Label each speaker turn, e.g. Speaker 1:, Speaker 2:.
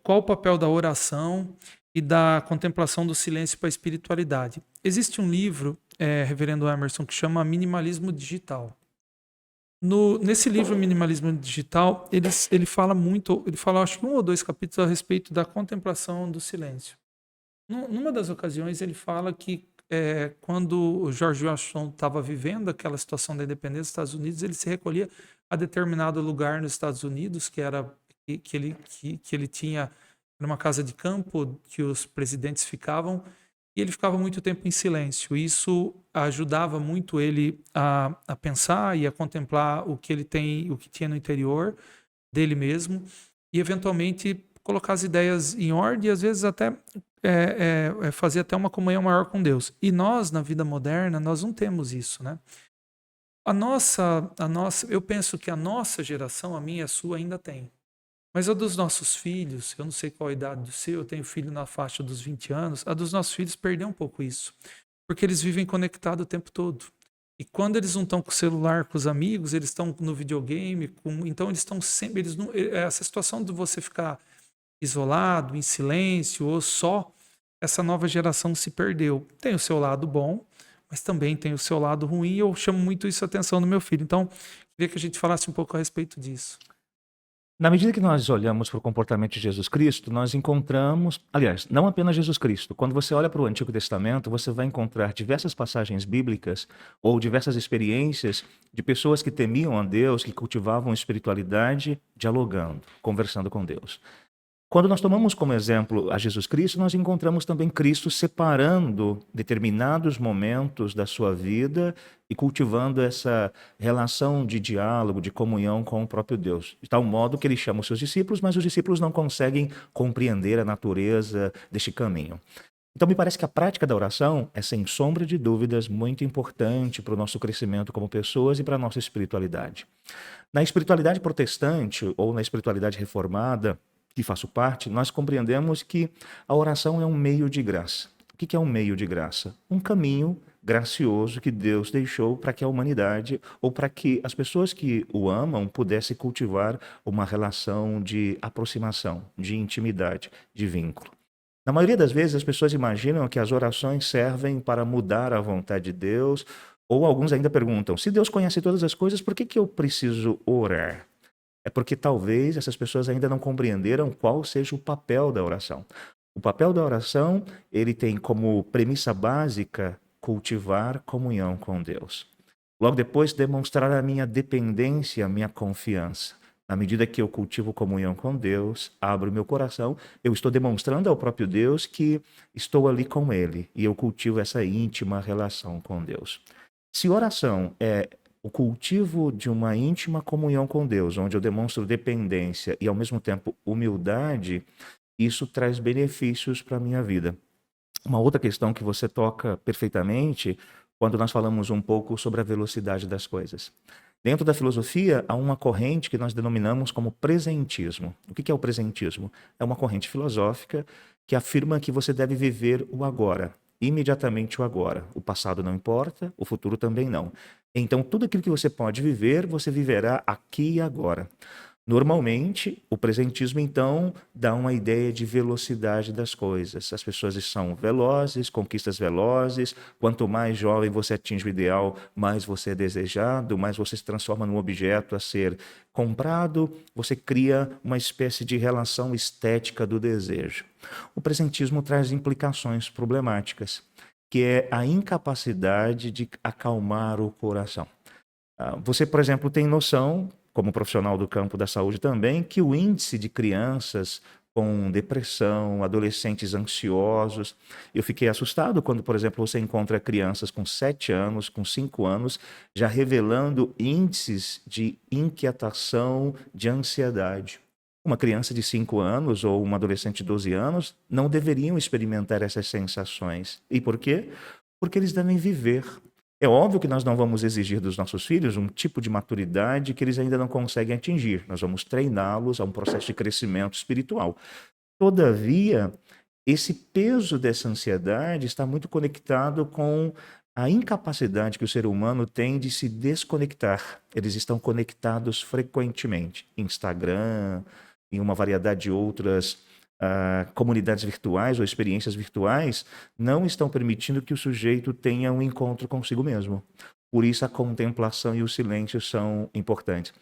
Speaker 1: qual o papel da oração e da contemplação do silêncio para a espiritualidade? Existe um livro, Reverendo Emerson, que chama Minimalismo Digital. Nesse livro Minimalismo Digital, ele fala muito, ele fala acho que um ou dois capítulos a respeito da contemplação do silêncio. Numa das ocasiões ele fala que quando o George Washington estava vivendo aquela situação da independência dos Estados Unidos, ele se recolhia a determinado lugar nos Estados Unidos, que ele tinha numa casa de campo que os presidentes ficavam, e ele ficava muito tempo em silêncio. Isso ajudava muito ele a pensar e a contemplar o que ele tem, o que tinha no interior dele mesmo, e eventualmente colocar as ideias em ordem e às vezes até fazer até uma comunhão maior com Deus. E nós, na vida moderna, nós não temos isso, né? Eu penso que a nossa geração, a minha e a sua, ainda tem. Mas a dos nossos filhos, eu não sei qual a idade do seu, eu tenho filho na faixa dos 20 anos, a dos nossos filhos perdeu um pouco isso. Porque eles vivem conectados o tempo todo. E quando eles não estão com o celular, com os amigos, eles estão no videogame, então eles estão sempre. Essa situação de você ficar isolado, em silêncio ou só, essa nova geração se perdeu. Tem o seu lado bom, mas também tem o seu lado ruim, e eu chamo muito isso a atenção do meu filho. Então, queria que a gente falasse um pouco a respeito disso.
Speaker 2: Na medida que nós olhamos para o comportamento de Jesus Cristo, nós encontramos, aliás, não apenas Jesus Cristo. Quando você olha para o Antigo Testamento, você vai encontrar diversas passagens bíblicas ou diversas experiências de pessoas que temiam a Deus, que cultivavam espiritualidade, dialogando, conversando com Deus. Quando nós tomamos como exemplo a Jesus Cristo, nós encontramos também Cristo separando determinados momentos da sua vida e cultivando essa relação de diálogo, de comunhão com o próprio Deus. De tal modo que ele chama os seus discípulos, mas os discípulos não conseguem compreender a natureza deste caminho. Então, me parece que a prática da oração é, sem sombra de dúvidas, muito importante para o nosso crescimento como pessoas e para a nossa espiritualidade. Na espiritualidade protestante ou na espiritualidade reformada, que faço parte, nós compreendemos que a oração é um meio de graça. O que é um meio de graça? Um caminho gracioso que Deus deixou para que a humanidade ou para que as pessoas que o amam pudessem cultivar uma relação de aproximação, de intimidade, de vínculo. Na maioria das vezes, as pessoas imaginam que as orações servem para mudar a vontade de Deus, ou alguns ainda perguntam: se Deus conhece todas as coisas, por que eu preciso orar? É porque talvez essas pessoas ainda não compreenderam qual seja o papel da oração. O papel da oração, ele tem como premissa básica cultivar comunhão com Deus. Logo depois, demonstrar a minha dependência, a minha confiança. Na medida que eu cultivo comunhão com Deus, abro meu coração, eu estou demonstrando ao próprio Deus que estou ali com Ele e eu cultivo essa íntima relação com Deus. Se oração é o cultivo de uma íntima comunhão com Deus, onde eu demonstro dependência e, ao mesmo tempo, humildade, isso traz benefícios para a minha vida. Uma outra questão que você toca perfeitamente quando nós falamos um pouco sobre a velocidade das coisas. Dentro da filosofia, há uma corrente que nós denominamos como presentismo. O que é o presentismo? É uma corrente filosófica que afirma que você deve viver o agora, imediatamente o agora. O passado não importa, o futuro também não. Então, tudo aquilo que você pode viver, você viverá aqui e agora. Normalmente, o presentismo, então, dá uma ideia de velocidade das coisas. As pessoas são velozes, conquistas velozes. Quanto mais jovem você atinge o ideal, mais você é desejado, mais você se transforma num objeto a ser comprado. Você cria uma espécie de relação estética do desejo. O presentismo traz implicações problemáticas, que é a incapacidade de acalmar o coração. Você, por exemplo, tem noção, como profissional do campo da saúde também, que o índice de crianças com depressão, adolescentes ansiosos. Eu fiquei assustado quando, por exemplo, você encontra crianças com 7 anos, com 5 anos, já revelando índices de inquietação, de ansiedade. Uma criança de 5 anos ou uma adolescente de 12 anos não deveriam experimentar essas sensações. E por quê? Porque eles devem viver. É óbvio que nós não vamos exigir dos nossos filhos um tipo de maturidade que eles ainda não conseguem atingir. Nós vamos treiná-los a um processo de crescimento espiritual. Todavia, esse peso dessa ansiedade está muito conectado com a incapacidade que o ser humano tem de se desconectar. Eles estão conectados frequentemente. Instagram, em uma variedade de outras comunidades virtuais ou experiências virtuais não estão permitindo que o sujeito tenha um encontro consigo mesmo. Por isso a contemplação e o silêncio são importantes.